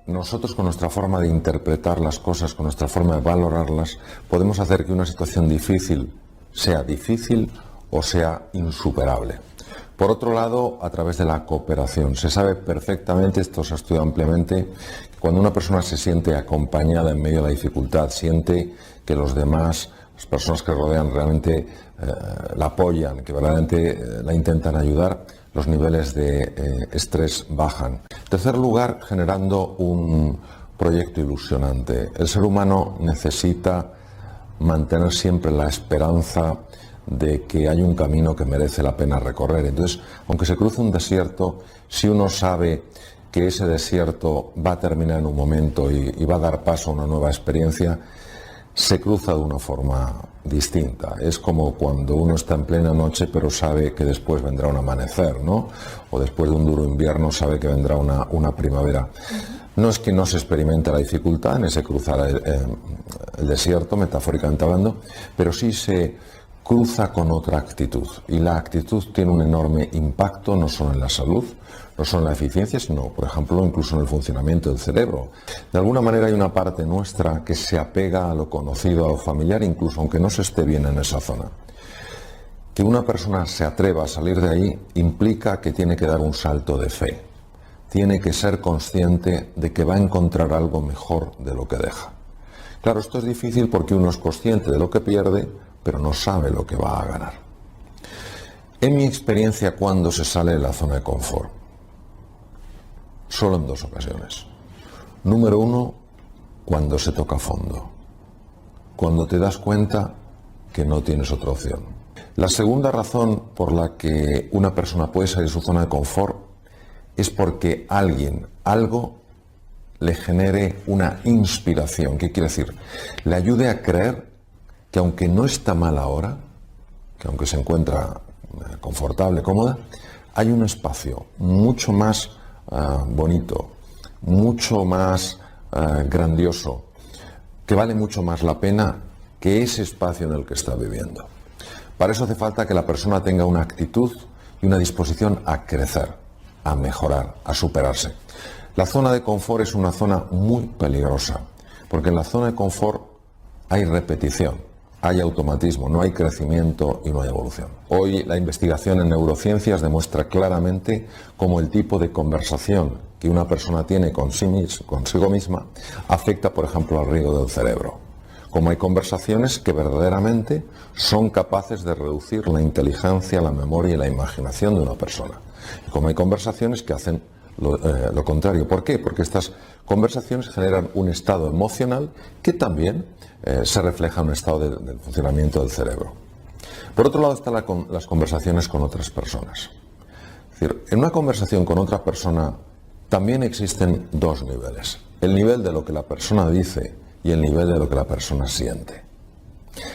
nosotros con nuestra forma de interpretar las cosas, con nuestra forma de valorarlas, podemos hacer que una situación difícil o sea insuperable. Por otro lado, a través de la cooperación. Se sabe perfectamente, esto se ha estudiado ampliamente, que cuando una persona se siente acompañada en medio de la dificultad, siente que los demás, las personas que rodean realmente la apoyan, que verdaderamente la intentan ayudar, los niveles de estrés bajan. En tercer lugar, generando un proyecto ilusionante. El ser humano necesita mantener siempre la esperanza de que hay un camino que merece la pena recorrer. Entonces, aunque se cruce un desierto, si uno sabe que ese desierto va a terminar en un momento y va a dar paso a una nueva experiencia, se cruza de una forma distinta. Es como cuando uno está en plena noche pero sabe que después vendrá un amanecer, ¿no? O después de un duro invierno sabe que vendrá una primavera. No es que no se experimente la dificultad en ese cruzar el desierto, metafóricamente hablando, pero sí se cruza con otra actitud. Y la actitud tiene un enorme impacto no solo en la salud, no solo en la eficiencia, sino, por ejemplo, incluso en el funcionamiento del cerebro. De alguna manera hay una parte nuestra que se apega a lo conocido, a lo familiar, incluso aunque no se esté bien en esa zona. Que una persona se atreva a salir de ahí implica que tiene que dar un salto de fe. Tiene que ser consciente de que va a encontrar algo mejor de lo que deja. Claro, esto es difícil porque uno es consciente de lo que pierde, pero no sabe lo que va a ganar. En mi experiencia, cuando se sale de la zona de confort, solo en dos ocasiones. Número uno, cuando se toca fondo, cuando te das cuenta que no tienes otra opción. La segunda razón por la que una persona puede salir de su zona de confort es porque algo le genere una inspiración. ¿Qué quiere decir? Le ayude a creer que aunque no está mal ahora, que aunque se encuentra confortable, cómoda, hay un espacio mucho más bonito, mucho más grandioso, que vale mucho más la pena que ese espacio en el que está viviendo. Para eso hace falta que la persona tenga una actitud y una disposición a crecer, a mejorar, a superarse. La zona de confort es una zona muy peligrosa, porque en la zona de confort hay repetición, hay automatismo, no hay crecimiento y no hay evolución. Hoy la investigación en neurociencias demuestra claramente cómo el tipo de conversación que una persona tiene consigo misma afecta, por ejemplo, al riego del cerebro. Como hay conversaciones que verdaderamente son capaces de reducir la inteligencia, la memoria y la imaginación de una persona. Y como hay conversaciones que hacen lo contrario. ¿Por qué? Porque estas conversaciones generan un estado emocional que también se refleja en un estado del funcionamiento del cerebro. Por otro lado están las conversaciones con otras personas. Es decir, en una conversación con otra persona también existen dos niveles. El nivel de lo que la persona dice y el nivel de lo que la persona siente.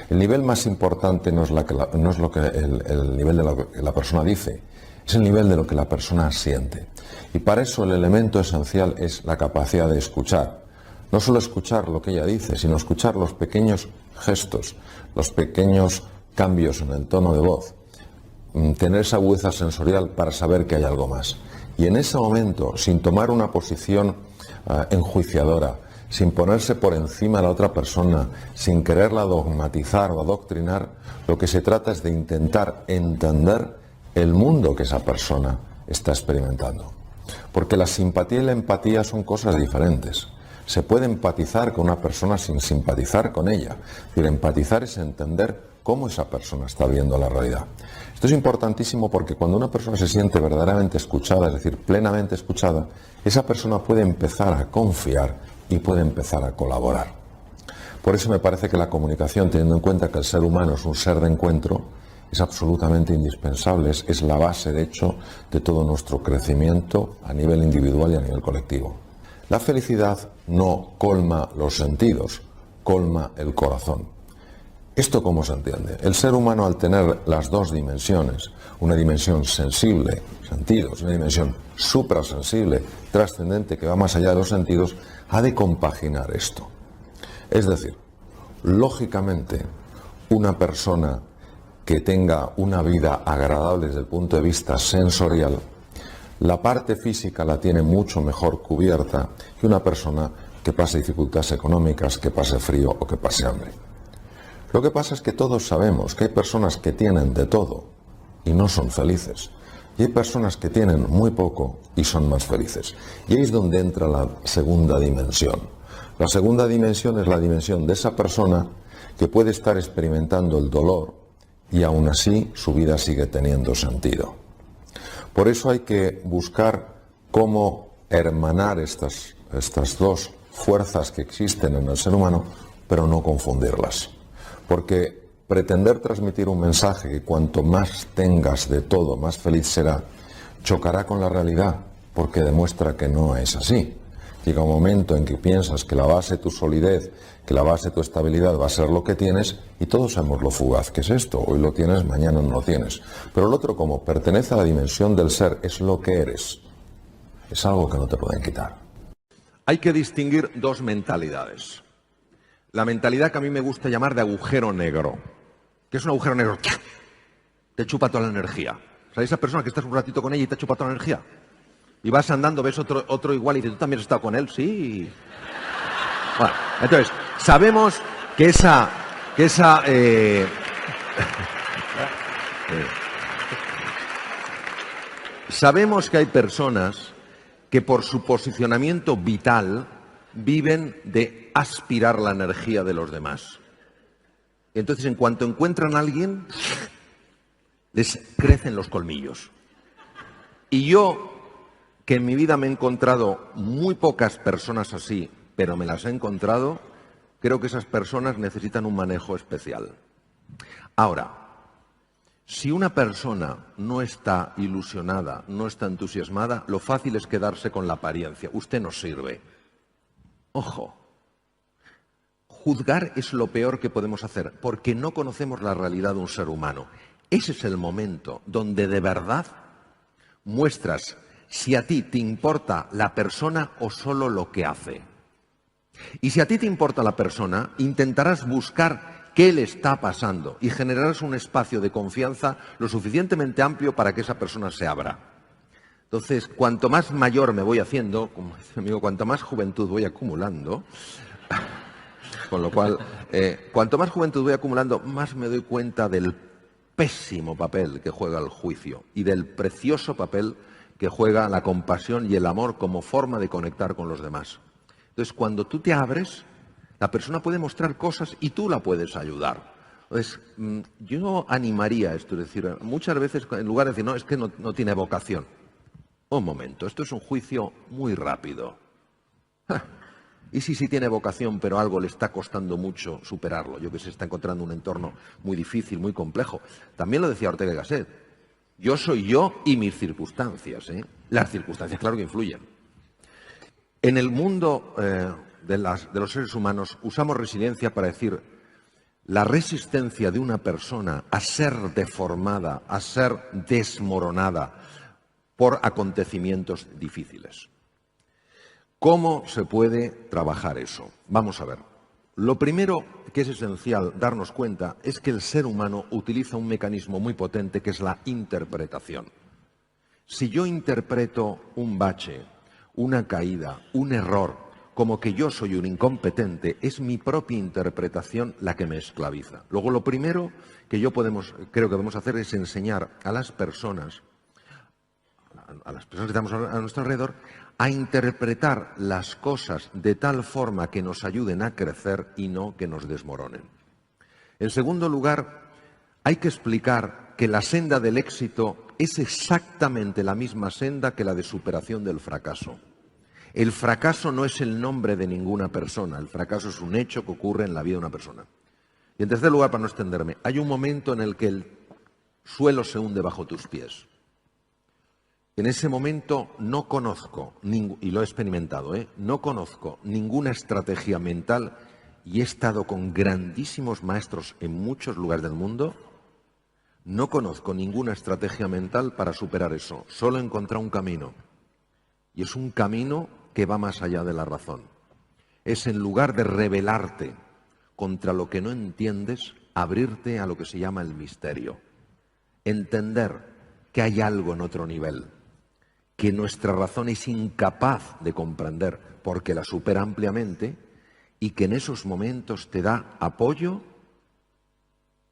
El nivel más importante no es el nivel de lo que la persona dice, es el nivel de lo que la persona siente. Y para eso el elemento esencial es la capacidad de escuchar. No solo escuchar lo que ella dice, sino escuchar los pequeños gestos, los pequeños cambios en el tono de voz, tener esa agudeza sensorial para saber que hay algo más. Y en ese momento, sin tomar una posición enjuiciadora, sin ponerse por encima de la otra persona, sin quererla dogmatizar o adoctrinar, lo que se trata es de intentar entender el mundo que esa persona está experimentando. Porque la simpatía y la empatía son cosas diferentes. Se puede empatizar con una persona sin simpatizar con ella. Es decir, empatizar es entender cómo esa persona está viendo la realidad. Esto es importantísimo porque cuando una persona se siente verdaderamente escuchada, es decir, plenamente escuchada, esa persona puede empezar a confiar y puede empezar a colaborar. Por eso me parece que la comunicación, teniendo en cuenta que el ser humano es un ser de encuentro, es absolutamente indispensable, es la base, de hecho, de todo nuestro crecimiento a nivel individual y a nivel colectivo. La felicidad no colma los sentidos, colma el corazón. ¿Esto cómo se entiende? El ser humano, al tener las dos dimensiones, una dimensión sensible, sentidos, una dimensión suprasensible, trascendente, que va más allá de los sentidos, ha de compaginar esto. Es decir, lógicamente, una persona que tenga una vida agradable desde el punto de vista sensorial La parte física la tiene mucho mejor cubierta que una persona que pase dificultades económicas, que pase frío o que pase hambre. Lo que pasa es que todos sabemos que hay personas que tienen de todo y no son felices. Y hay personas que tienen muy poco y son más felices. Y ahí es donde entra la segunda dimensión. La segunda dimensión es la dimensión de esa persona que puede estar experimentando el dolor y aún así su vida sigue teniendo sentido. Por eso hay que buscar cómo hermanar estas dos fuerzas que existen en el ser humano, pero no confundirlas. Porque pretender transmitir un mensaje que cuanto más tengas de todo, más feliz será, chocará con la realidad, porque demuestra que no es así. Llega un momento en que piensas que la base de tu solidez, que la base de tu estabilidad va a ser lo que tienes, y todos sabemos lo fugaz que es esto. Hoy lo tienes, mañana no lo tienes. Pero el otro, como pertenece a la dimensión del ser, es lo que eres. Es algo que no te pueden quitar. Hay que distinguir dos mentalidades. La mentalidad que a mí me gusta llamar de agujero negro. ¿Qué es un agujero negro? Te chupa toda la energía. O sea, esa persona que estás un ratito con ella y te chupa toda la energía. Y vas andando, ves otro igual y dices, ¿tú también has estado con él? Sí. Bueno, entonces, sabemos que sabemos que hay personas que por su posicionamiento vital viven de aspirar la energía de los demás. Entonces, en cuanto encuentran a alguien, les crecen los colmillos. Y yo, que en mi vida me he encontrado muy pocas personas así, pero me las he encontrado, creo que esas personas necesitan un manejo especial. Ahora, si una persona no está ilusionada, no está entusiasmada, lo fácil es quedarse con la apariencia. Usted no sirve. Ojo, juzgar es lo peor que podemos hacer, porque no conocemos la realidad de un ser humano. Ese es el momento donde de verdad muestras si a ti te importa la persona o solo lo que hace. Y si a ti te importa la persona, intentarás buscar qué le está pasando y generarás un espacio de confianza lo suficientemente amplio para que esa persona se abra. Entonces, cuanto más mayor me voy haciendo, como dice mi amigo, cuanto más juventud voy acumulando, con lo cual, cuanto más juventud voy acumulando, más me doy cuenta del pésimo papel que juega el juicio y del precioso papel que juega la compasión y el amor como forma de conectar con los demás. Entonces, cuando tú te abres, la persona puede mostrar cosas y tú la puedes ayudar. Entonces, yo animaría esto, es decir, muchas veces en lugar de decir, no, es que no tiene vocación. Un momento, esto es un juicio muy rápido. ¿Y si sí tiene vocación, pero algo le está costando mucho superarlo? Yo que sé, está encontrando un entorno muy difícil, muy complejo. También lo decía Ortega y Gasset. Yo soy yo y mis circunstancias. Las circunstancias, claro que influyen. En el mundo de los seres humanos usamos resiliencia para decir la resistencia de una persona a ser deformada, a ser desmoronada por acontecimientos difíciles. ¿Cómo se puede trabajar eso? Vamos a ver. Lo primero que es esencial darnos cuenta es que el ser humano utiliza un mecanismo muy potente que es la interpretación. Si yo interpreto un bache, una caída, un error, como que yo soy un incompetente, es mi propia interpretación la que me esclaviza. Luego, lo primero que creo que debemos hacer es enseñar a las personas que estamos a nuestro alrededor, a interpretar las cosas de tal forma que nos ayuden a crecer y no que nos desmoronen. En segundo lugar, hay que explicar que la senda del éxito es exactamente la misma senda que la de superación del fracaso. El fracaso no es el nombre de ninguna persona, el fracaso es un hecho que ocurre en la vida de una persona. Y en tercer lugar, para no extenderme, hay un momento en el que el suelo se hunde bajo tus pies. En ese momento no conozco, y lo he experimentado, no conozco ninguna estrategia mental y he estado con grandísimos maestros en muchos lugares del mundo. No conozco ninguna estrategia mental para superar eso. Solo he encontrado un camino. Y es un camino que va más allá de la razón. Es en lugar de rebelarte contra lo que no entiendes, abrirte a lo que se llama el misterio. Entender que hay algo en otro nivel, que nuestra razón es incapaz de comprender porque la supera ampliamente y que en esos momentos te da apoyo,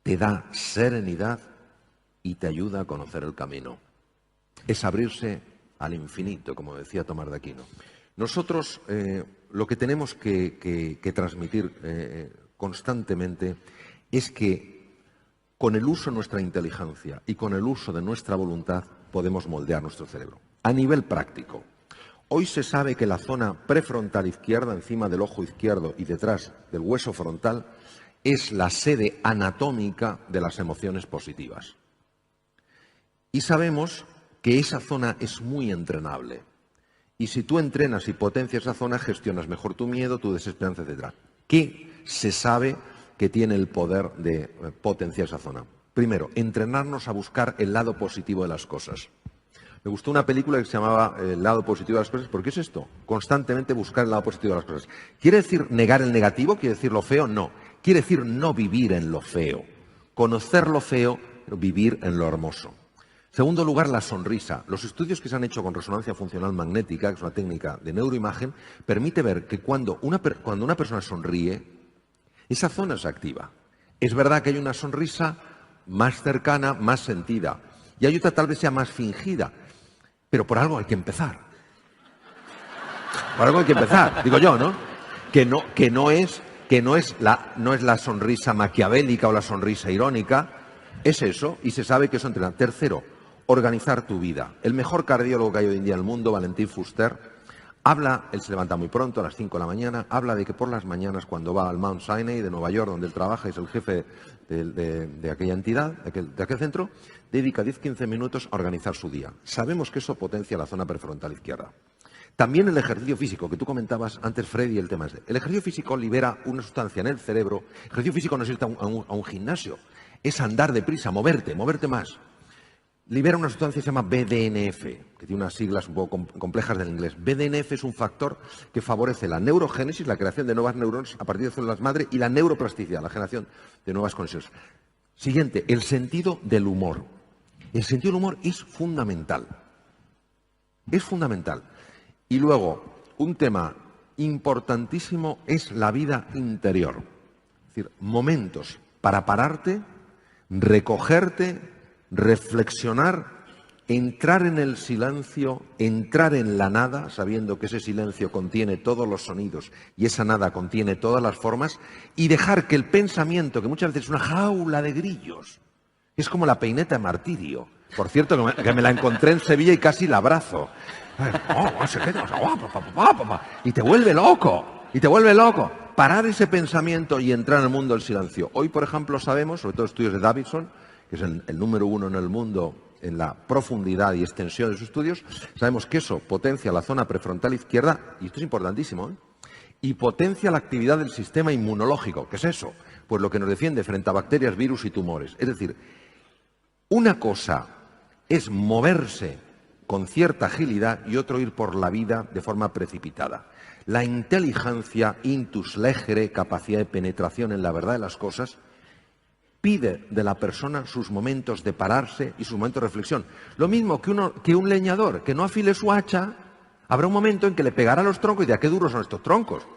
te da serenidad y te ayuda a conocer el camino. Es abrirse al infinito, como decía Tomás de Aquino. Nosotros lo que tenemos que transmitir constantemente es que con el uso de nuestra inteligencia y con el uso de nuestra voluntad podemos moldear nuestro cerebro. A nivel práctico, hoy se sabe que la zona prefrontal izquierda, encima del ojo izquierdo y detrás del hueso frontal, es la sede anatómica de las emociones positivas. Y sabemos que esa zona es muy entrenable. Y si tú entrenas y potencias esa zona, gestionas mejor tu miedo, tu desesperanza, etc. ¿Qué se sabe que tiene el poder de potenciar esa zona? Primero, entrenarnos a buscar el lado positivo de las cosas. Me gustó una película que se llamaba El lado positivo de las cosas. ¿Por qué es esto? Constantemente buscar el lado positivo de las cosas. ¿Quiere decir negar el negativo? ¿Quiere decir lo feo? No. Quiere decir no vivir en lo feo. Conocer lo feo, pero vivir en lo hermoso. Segundo lugar, la sonrisa. Los estudios que se han hecho con resonancia funcional magnética, que es una técnica de neuroimagen, permite ver que cuando una persona sonríe, esa zona se activa. Es verdad que hay una sonrisa más cercana, más sentida. Y hay otra tal vez sea más fingida. Pero por algo hay que empezar. Por algo hay que empezar, digo yo, ¿no? Que no es la sonrisa maquiavélica o la sonrisa irónica. Es eso, y se sabe que eso entrena. Tercero, organizar tu vida. El mejor cardiólogo que hay hoy en día en el mundo, Valentín Fuster, él se levanta muy pronto, a las 5 de la mañana, habla de que por las mañanas cuando va al Mount Sinai de Nueva York, donde él trabaja, es el jefe de aquella entidad, de aquel centro, dedica 10-15 minutos a organizar su día. Sabemos que eso potencia la zona prefrontal izquierda. También el ejercicio físico, que tú comentabas antes, Freddy, el tema es el ejercicio físico libera una sustancia en el cerebro. El ejercicio físico no es irte a un gimnasio, es andar deprisa, moverte más. Libera una sustancia que se llama BDNF, que tiene unas siglas un poco complejas del inglés. BDNF es un factor que favorece la neurogénesis, la creación de nuevas neuronas a partir de células madre, y la neuroplasticidad, la generación de nuevas conexiones. Siguiente, el sentido del humor. El sentido del humor es fundamental. Es fundamental. Y luego, un tema importantísimo es la vida interior. Es decir, momentos para pararte, recogerte, reflexionar, entrar en el silencio, entrar en la nada, sabiendo que ese silencio contiene todos los sonidos y esa nada contiene todas las formas, y dejar que el pensamiento, que muchas veces es una jaula de grillos, es como la peineta de martirio. Por cierto, que me la encontré en Sevilla y casi la abrazo. Y te vuelve loco. Parar ese pensamiento y entrar en el mundo del silencio. Hoy, por ejemplo, sabemos, sobre todo estudios de Davidson, que es el número 1 en el mundo en la profundidad y extensión de sus estudios, sabemos que eso potencia la zona prefrontal izquierda, y esto es importantísimo, y potencia la actividad del sistema inmunológico. ¿Qué es eso? Pues lo que nos defiende frente a bacterias, virus y tumores. Es decir, una cosa es moverse con cierta agilidad y otro ir por la vida de forma precipitada. La inteligencia, intus legere, capacidad de penetración en la verdad de las cosas, pide de la persona sus momentos de pararse y sus momentos de reflexión. Lo mismo que un leñador que no afile su hacha, habrá un momento en que le pegará a los troncos y dirá, qué duros son estos troncos.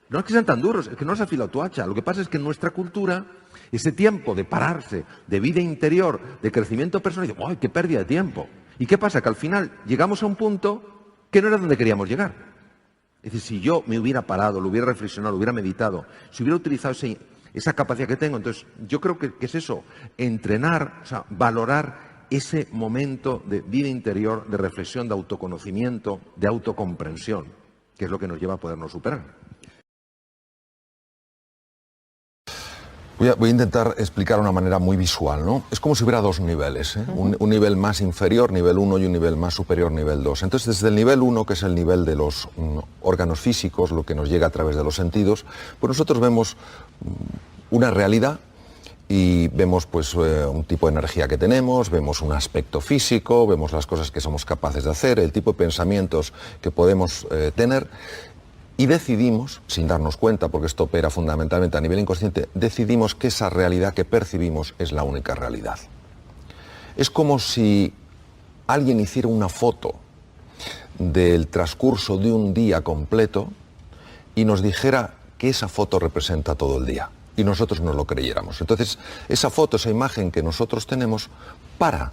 No es que sean tan duros, es que no has afilado tu hacha. Lo que pasa es que en nuestra cultura, ese tiempo de pararse, de vida interior, de crecimiento personal, ¡ay, qué pérdida de tiempo! ¿Y qué pasa? Que al final llegamos a un punto que no era donde queríamos llegar. Es decir, si yo me hubiera parado, lo hubiera reflexionado, lo hubiera meditado, si hubiera utilizado esa capacidad que tengo, entonces yo creo que es eso, entrenar, o sea, valorar ese momento de vida interior, de reflexión, de autoconocimiento, de autocomprensión, que es lo que nos lleva a podernos superar. Voy a intentar explicar de una manera muy visual, ¿no? Es como si hubiera dos niveles, ¿eh? Un nivel más inferior, nivel 1, y un nivel más superior, nivel 2. Entonces, desde el nivel 1, que es el nivel de los órganos físicos, lo que nos llega a través de los sentidos, pues nosotros vemos una realidad y vemos pues un tipo de energía que tenemos, vemos un aspecto físico, vemos las cosas que somos capaces de hacer, el tipo de pensamientos que podemos tener. Y decidimos, sin darnos cuenta, porque esto opera fundamentalmente a nivel inconsciente, decidimos que esa realidad que percibimos es la única realidad. Es como si alguien hiciera una foto del transcurso de un día completo y nos dijera que esa foto representa todo el día y nosotros no lo creyéramos. Entonces, esa foto, esa imagen que nosotros tenemos para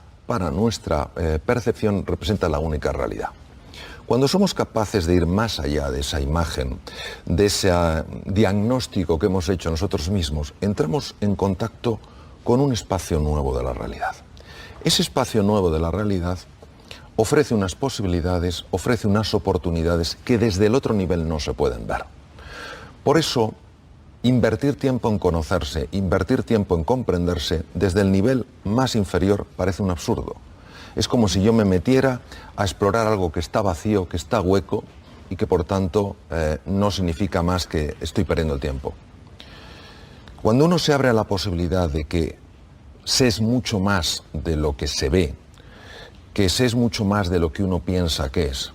nuestra percepción representa la única realidad. Cuando somos capaces de ir más allá de esa imagen, de ese diagnóstico que hemos hecho nosotros mismos, entramos en contacto con un espacio nuevo de la realidad. Ese espacio nuevo de la realidad ofrece unas posibilidades, ofrece unas oportunidades que desde el otro nivel no se pueden ver. Por eso, invertir tiempo en conocerse, invertir tiempo en comprenderse, desde el nivel más inferior parece un absurdo. Es como si yo me metiera a explorar algo que está vacío, que está hueco y que por tanto no significa más que estoy perdiendo el tiempo. Cuando uno se abre a la posibilidad de que se es mucho más de lo que se ve, que se es mucho más de lo que uno piensa que es,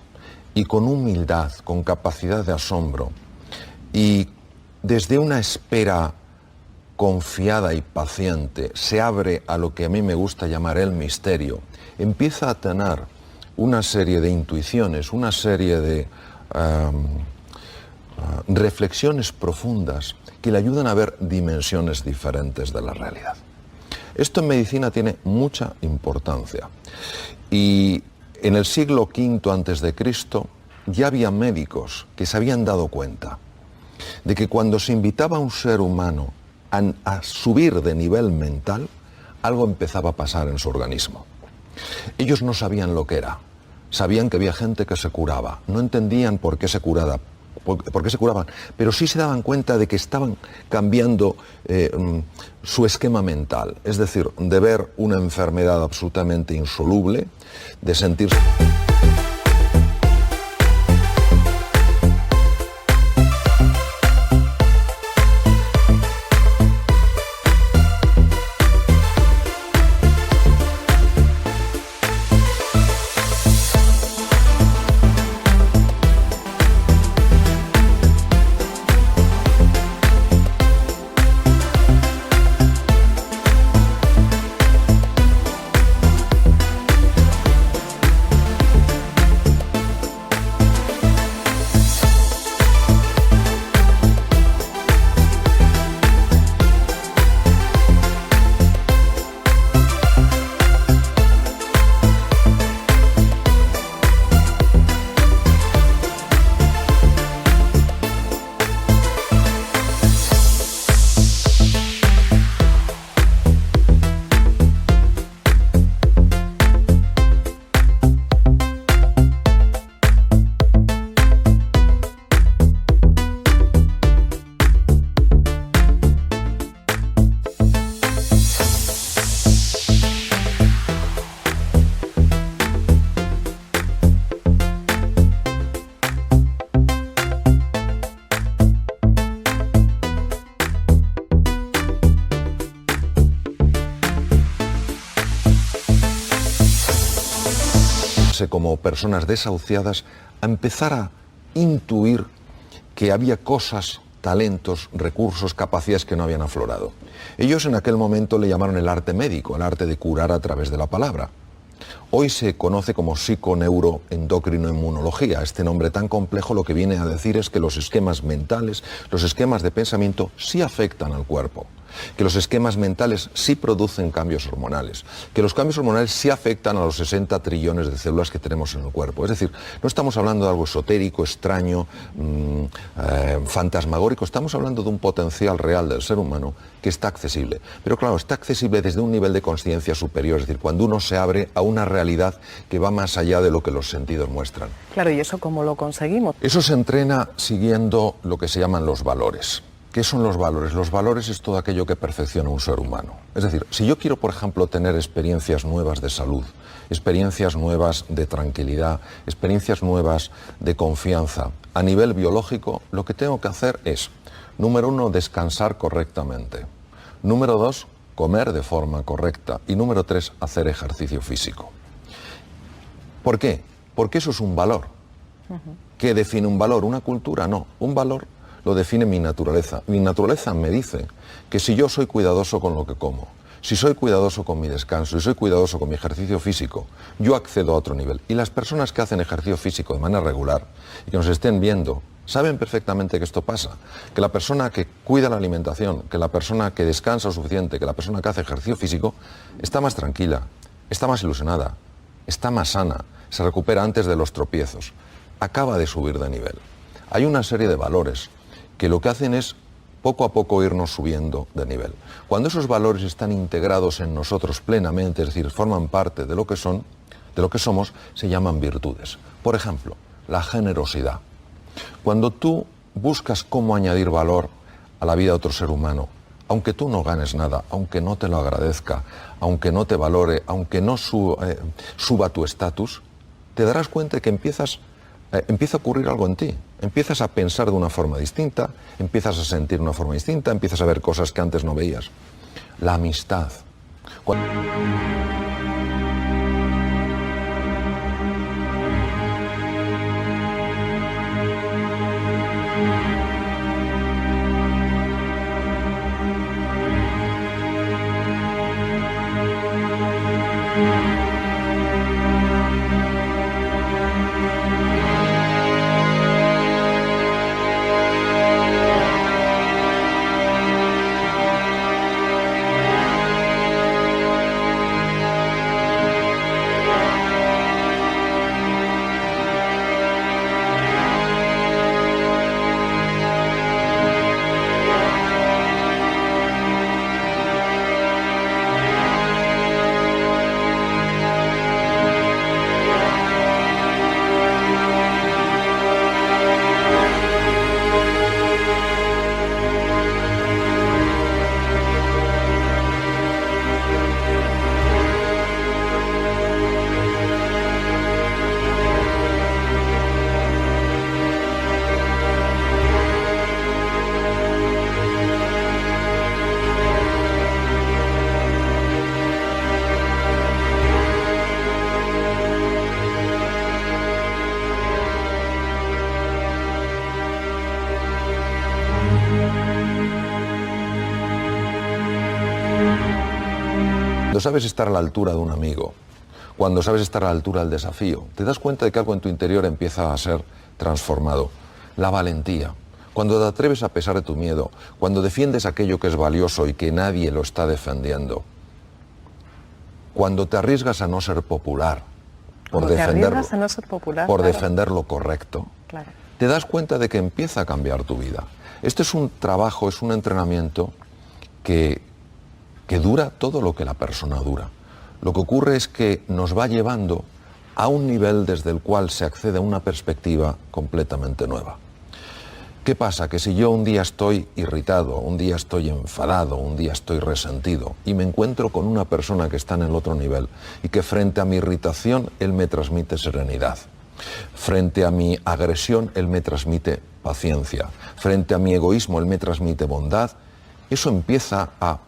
y con humildad, con capacidad de asombro, y desde una espera confiada y paciente se abre a lo que a mí me gusta llamar el misterio, empieza a tener una serie de intuiciones, una serie de reflexiones profundas que le ayudan a ver dimensiones diferentes de la realidad. Esto en medicina tiene mucha importancia y en el siglo V a.C. ya había médicos que se habían dado cuenta de que cuando se invitaba a un ser humano a subir de nivel mental, algo empezaba a pasar en su organismo. Ellos no sabían lo que era, sabían que había gente que se curaba, no entendían por qué se curaban, pero sí se daban cuenta de que estaban cambiando su esquema mental, es decir, de ver una enfermedad absolutamente insoluble, de sentirse... como personas desahuciadas, a empezar a intuir que había cosas, talentos, recursos, capacidades que no habían aflorado. Ellos en aquel momento le llamaron el arte médico, el arte de curar a través de la palabra. Hoy se conoce como psiconeuroendocrinoinmunología. Este nombre tan complejo lo que viene a decir es que los esquemas mentales, los esquemas de pensamiento sí afectan al cuerpo, que los esquemas mentales sí producen cambios hormonales, que los cambios hormonales sí afectan a los 60 trillones de células que tenemos en el cuerpo. Es decir, no estamos hablando de algo esotérico, extraño, fantasmagórico, estamos hablando de un potencial real del ser humano que está accesible. Pero claro, está accesible desde un nivel de conciencia superior, es decir, cuando uno se abre a una realidad que va más allá de lo que los sentidos muestran. Claro, ¿y eso cómo lo conseguimos? Eso se entrena siguiendo lo que se llaman los valores. ¿Qué son los valores? Los valores es todo aquello que perfecciona un ser humano. Es decir, si yo quiero, por ejemplo, tener experiencias nuevas de salud, experiencias nuevas de tranquilidad, experiencias nuevas de confianza, a nivel biológico, lo que tengo que hacer es, número 1, descansar correctamente. Número 2, comer de forma correcta. Y número 3, hacer ejercicio físico. ¿Por qué? Porque eso es un valor. ¿Qué define un valor? ¿Una cultura? No, un valor lo define mi naturaleza. Mi naturaleza me dice que si yo soy cuidadoso con lo que como, si soy cuidadoso con mi descanso, si soy cuidadoso con mi ejercicio físico, yo accedo a otro nivel. Y las personas que hacen ejercicio físico de manera regular y que nos estén viendo, saben perfectamente que esto pasa, que la persona que cuida la alimentación, que la persona que descansa lo suficiente, que la persona que hace ejercicio físico, está más tranquila, está más ilusionada, está más sana, se recupera antes de los tropiezos, acaba de subir de nivel. Hay una serie de valores que lo que hacen es poco a poco irnos subiendo de nivel. Cuando esos valores están integrados en nosotros plenamente, es decir, forman parte de lo que son, de lo que somos, se llaman virtudes. Por ejemplo, la generosidad. Cuando tú buscas cómo añadir valor a la vida de otro ser humano, aunque tú no ganes nada, aunque no te lo agradezca, aunque no te valore, aunque no suba tu estatus, te darás cuenta de que empieza a ocurrir algo en ti. Empiezas a pensar de una forma distinta, empiezas a sentir de una forma distinta, empiezas a ver cosas que antes no veías. La amistad. Cuando sabes estar a la altura de un amigo, cuando sabes estar a la altura del desafío, te das cuenta de que algo en tu interior empieza a ser transformado. La valentía. Cuando te atreves a pesar de tu miedo, cuando defiendes aquello que es valioso y que nadie lo está defendiendo. Cuando te arriesgas a no ser popular, por defender lo correcto, claro, te das cuenta de que empieza a cambiar tu vida. Este es un trabajo, es un entrenamiento que dura todo lo que la persona dura. Lo que ocurre es que nos va llevando a un nivel desde el cual se accede a una perspectiva completamente nueva. ¿Qué pasa? Que si yo un día estoy irritado, un día estoy enfadado, un día estoy resentido y me encuentro con una persona que está en el otro nivel y que frente a mi irritación él me transmite serenidad, frente a mi agresión él me transmite paciencia, frente a mi egoísmo él me transmite bondad, eso empieza a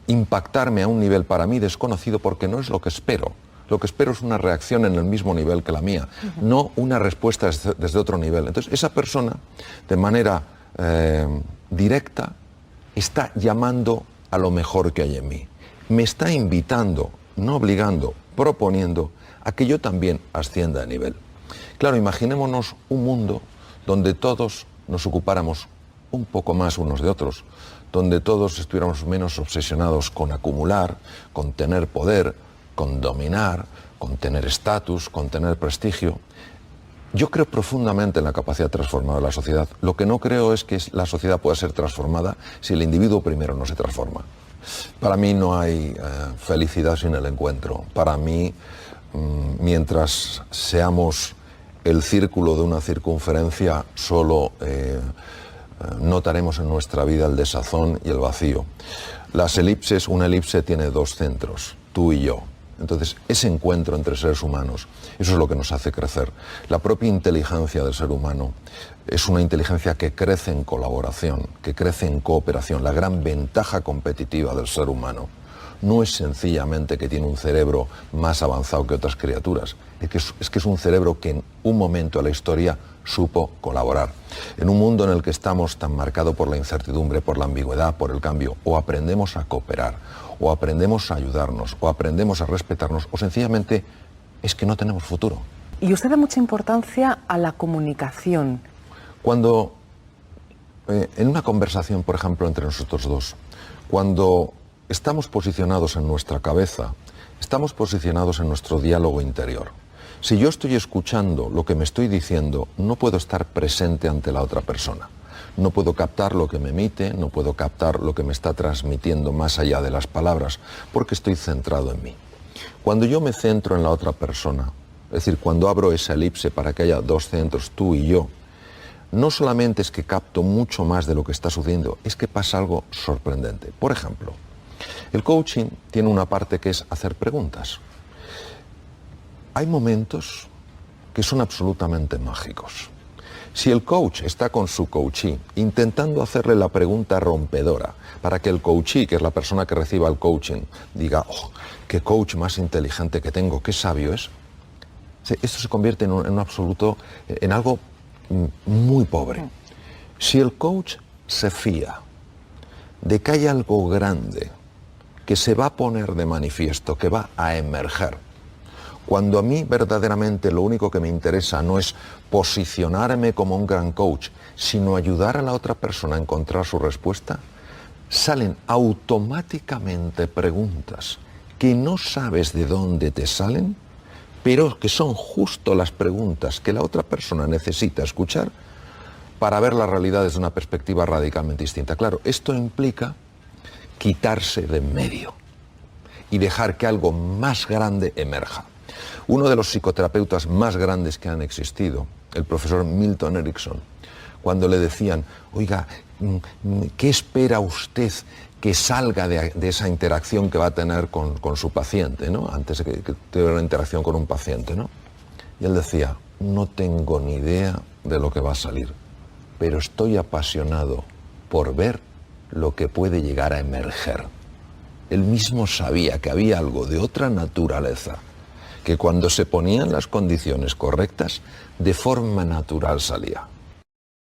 impactarme a un nivel para mí desconocido porque no es lo que espero. Lo que espero es una reacción en el mismo nivel que la mía, no una respuesta desde otro nivel. Entonces, esa persona, de manera directa, está llamando a lo mejor que hay en mí. Me está invitando, no obligando, proponiendo a que yo también ascienda de nivel. Claro, imaginémonos un mundo donde todos nos ocupáramos un poco más unos de otros, donde todos estuviéramos menos obsesionados con acumular, con tener poder, con dominar, con tener estatus, con tener prestigio. Yo creo profundamente en la capacidad transformadora de la sociedad. Lo que no creo es que la sociedad pueda ser transformada si el individuo primero no se transforma. Para mí no hay felicidad sin el encuentro. Para mí, mientras seamos el círculo de una circunferencia, solo notaremos en nuestra vida el desazón y el vacío. Las elipses, una elipse tiene dos centros, tú y yo. Entonces, ese encuentro entre seres humanos, eso es lo que nos hace crecer. La propia inteligencia del ser humano es una inteligencia que crece en colaboración, que crece en cooperación. La gran ventaja competitiva del ser humano no es sencillamente que tiene un cerebro más avanzado que otras criaturas, es que es un cerebro que en un momento de la historia supo colaborar. En un mundo en el que estamos tan marcado por la incertidumbre, por la ambigüedad, por el cambio, o aprendemos a cooperar, o aprendemos a ayudarnos, o aprendemos a respetarnos, o sencillamente es que no tenemos futuro. Y usted da mucha importancia a la comunicación. Cuando, en una conversación, por ejemplo, entre nosotros dos, cuando estamos posicionados en nuestra cabeza, estamos posicionados en nuestro diálogo interior. Si yo estoy escuchando lo que me estoy diciendo, no puedo estar presente ante la otra persona. No puedo captar lo que me emite, no puedo captar lo que me está transmitiendo más allá de las palabras, porque estoy centrado en mí. Cuando yo me centro en la otra persona, es decir, cuando abro esa elipse para que haya dos centros, tú y yo, no solamente es que capto mucho más de lo que está sucediendo, es que pasa algo sorprendente. Por ejemplo, el coaching tiene una parte que es hacer preguntas. Hay momentos que son absolutamente mágicos. Si el coach está con su coachee intentando hacerle la pregunta rompedora para que el coachee, que es la persona que reciba el coaching, diga, oh, qué coach más inteligente que tengo, qué sabio es, esto se convierte en un absoluto, en algo muy pobre. Si el coach se fía de que hay algo grande que se va a poner de manifiesto, que va a emerger, cuando a mí verdaderamente lo único que me interesa no es posicionarme como un gran coach, sino ayudar a la otra persona a encontrar su respuesta, salen automáticamente preguntas que no sabes de dónde te salen, pero que son justo las preguntas que la otra persona necesita escuchar para ver la realidad desde una perspectiva radicalmente distinta. Claro, esto implica quitarse de en medio y dejar que algo más grande emerja. Uno de los psicoterapeutas más grandes que han existido, el profesor Milton Erickson, cuando le decían, oiga, ¿qué espera usted que salga de esa interacción que va a tener con su paciente, ¿no? Antes de que tuviera una interacción con un paciente, ¿no? Y él decía, no tengo ni idea de lo que va a salir, pero estoy apasionado por ver lo que puede llegar a emerger. Él mismo sabía que había algo de otra naturaleza, que cuando se ponían las condiciones correctas, de forma natural salía.